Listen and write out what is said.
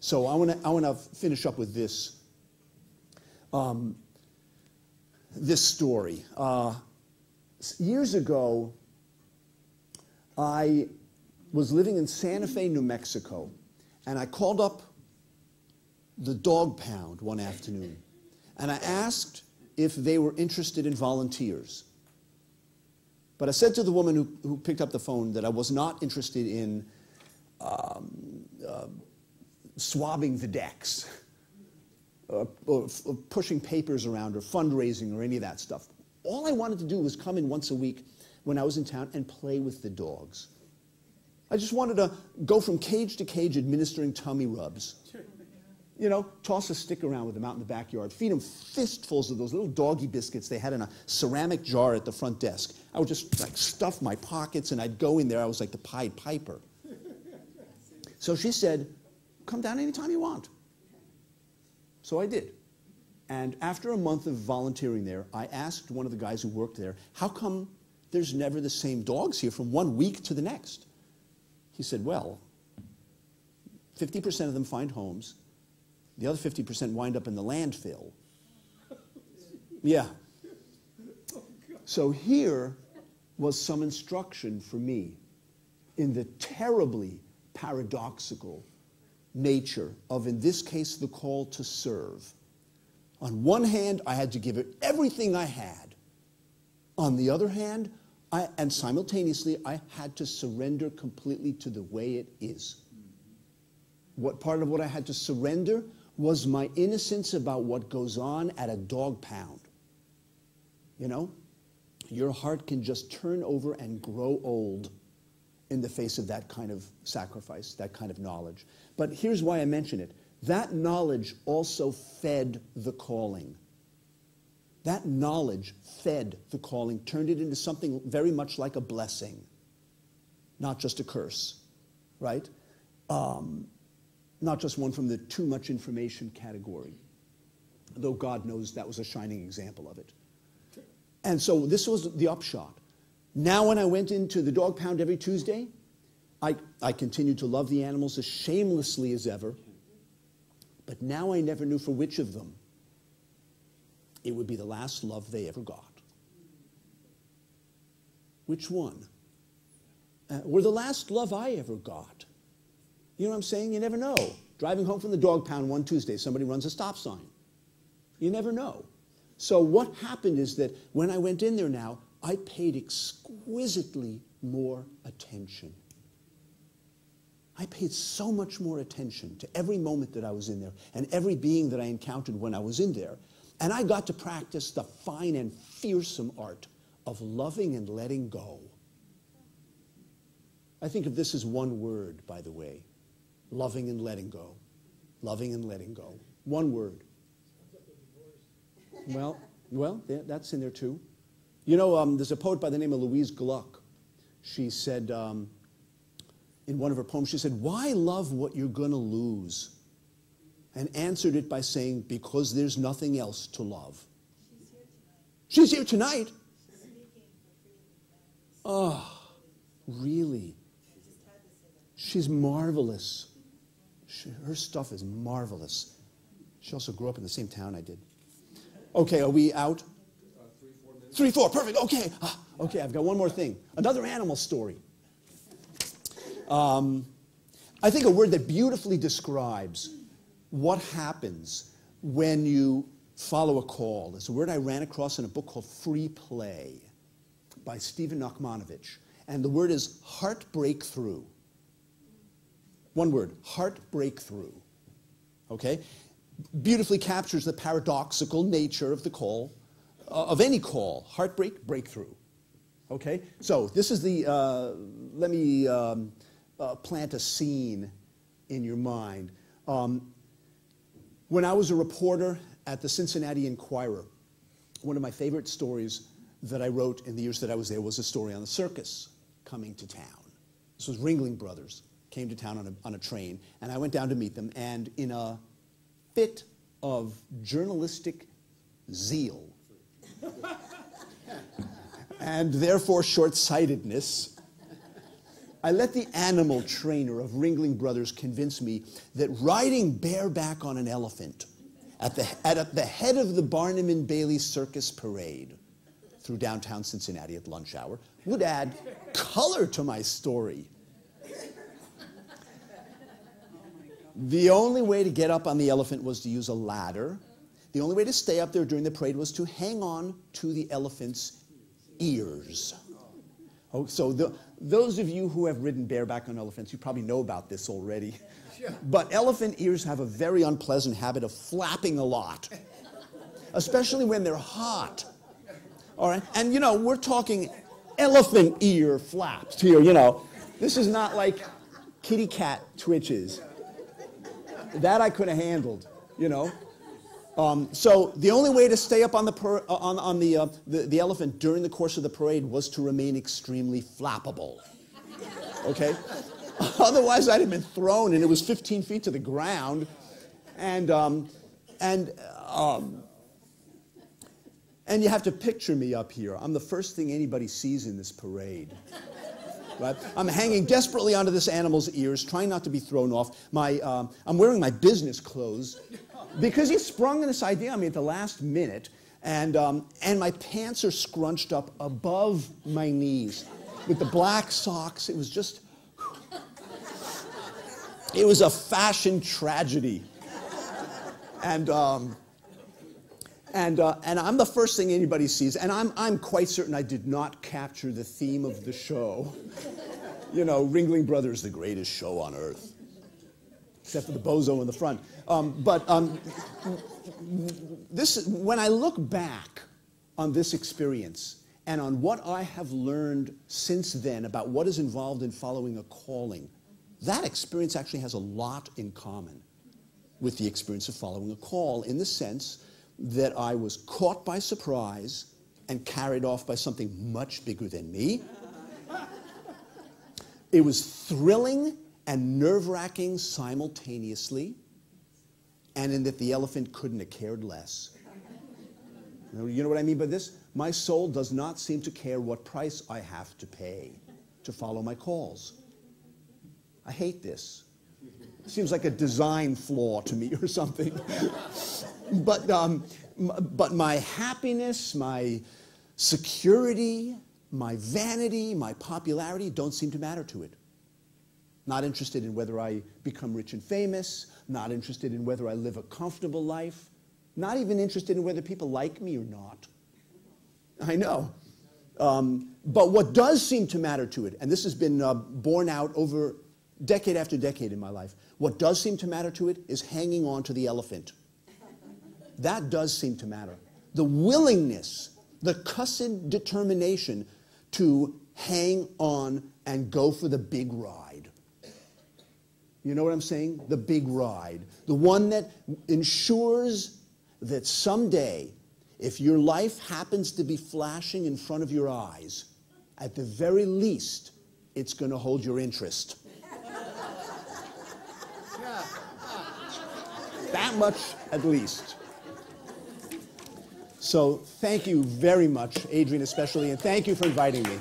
So I want to finish up with this, this story. Years ago, I was living in Santa Fe, New Mexico, and I called up the dog pound one afternoon, and I asked if they were interested in volunteers. But I said to the woman who picked up the phone that I was not interested in swabbing the decks, or pushing papers around, or fundraising, or any of that stuff. All I wanted to do was come in once a week when I was in town and play with the dogs. I just wanted to go from cage to cage administering tummy rubs. You know, toss a stick around with them out in the backyard, feed them fistfuls of those little doggy biscuits they had in a ceramic jar at the front desk. I would just like stuff my pockets, and I'd go in there. I was like the Pied Piper. So she said, come down anytime you want. So I did. And after a month of volunteering there, I asked one of the guys who worked there, how come there's never the same dogs here from one week to the next? He said, well, 50% of them find homes. The other 50% wind up in the landfill. Yeah. So here was some instruction for me in the terribly paradoxical nature of, in this case, the call to serve. On one hand, I had to give it everything I had. On the other hand, and simultaneously, I had to surrender completely to the way it is. What part of what I had to surrender was my innocence about what goes on at a dog pound. You know, your heart can just turn over and grow old in the face of that kind of sacrifice, that kind of knowledge. But here's why I mention it. That knowledge also fed the calling. That knowledge fed the calling, turned it into something very much like a blessing, not just a curse, right? Not just one from the too much information category, though God knows that was a shining example of it. And so this was the upshot. Now when I went into the dog pound every Tuesday, I continued to love the animals as shamelessly as ever, but now I never knew for which of them it would be the last love they ever got. Which one? Or the last love I ever got. You know what I'm saying? You never know. Driving home from the dog pound one Tuesday, somebody runs a stop sign. You never know. So what happened is that when I went in there now, I paid exquisitely more attention. I paid so much more attention to every moment that I was in there and every being that I encountered when I was in there. And I got to practice the fine and fearsome art of loving and letting go. I think of this as one word, by the way. Loving and letting go. Loving and letting go. One word. Well, that's in there too. You know, there's a poet by the name of Louise Gluck. She said, in one of her poems, she said, why love what you're going to lose? And answered it by saying, because there's nothing else to love. She's here tonight. She's here tonight? Oh, really? She's marvelous. Her stuff is marvelous. She also grew up in the same town I did. Okay, are we out? 3-4 minutes. 3-4, perfect. Okay. Okay, I've got one more thing. Another animal story. I think a word that beautifully describes what happens when you follow a call is a word I ran across in a book called Free Play by Stephen Nachmanovich. And the word is heartbreak through. One word, heartbreak through. Okay? Beautifully captures the paradoxical nature of the call, of any call. Heartbreak, breakthrough. Okay? So this is the, let me plant a scene in your mind. When I was a reporter at the Cincinnati Enquirer, one of my favorite stories that I wrote in the years that I was there was a story on the circus coming to town. This was Ringling Brothers, came to town on a train, and I went down to meet them, and in a fit of journalistic zeal and therefore short-sightedness, I let the animal trainer of Ringling Brothers convince me that riding bareback on an elephant at the head of the Barnum and Bailey Circus Parade through downtown Cincinnati at lunch hour would add color to my story. The only way to get up on the elephant was to use a ladder. The only way to stay up there during the parade was to hang on to the elephant's ears. Oh, so those of you who have ridden bareback on elephants, you probably know about this already. But elephant ears have a very unpleasant habit of flapping a lot, especially when they're hot. All right? And, you know, we're talking elephant ear flaps here, you know. This is not like kitty cat twitches. That I could have handled, you know. So the only way to stay up on the elephant during the course of the parade was to remain extremely flappable. Okay? Otherwise, I'd have been thrown, and it was 15 feet to the ground. And you have to picture me up here. I'm the first thing anybody sees in this parade. Right? I'm hanging desperately onto this animal's ears, trying not to be thrown off. I'm wearing my business clothes because he sprung this idea on me at the last minute, and my pants are scrunched up above my knees with the black socks. It was just, it was a fashion tragedy. And I'm the first thing anybody sees, and I'm quite certain I did not capture the theme of the show. You know, Ringling Brothers, the greatest show on earth, except for the bozo in the front. When I look back on this experience and on what I have learned since then about what is involved in following a calling, that experience actually has a lot in common with the experience of following a call, in the sense that I was caught by surprise and carried off by something much bigger than me. It was thrilling and nerve-wracking simultaneously, and in that the elephant couldn't have cared less. You know what I mean by this? My soul does not seem to care what price I have to pay to follow my calls. I hate this. It seems like a design flaw to me or something. But my happiness, my security, my vanity, my popularity don't seem to matter to it. Not interested in whether I become rich and famous, not interested in whether I live a comfortable life, not even interested in whether people like me or not. I know. But what does seem to matter to it, and this has been borne out over decade after decade in my life, what does seem to matter to it is hanging on to the elephant. That does seem to matter. The willingness, the cussed determination to hang on and go for the big ride. You know what I'm saying? The big ride. The one that ensures that someday, if your life happens to be flashing in front of your eyes, at the very least, it's going to hold your interest. That much at least. So thank you very much, Adrian especially, and thank you for inviting me.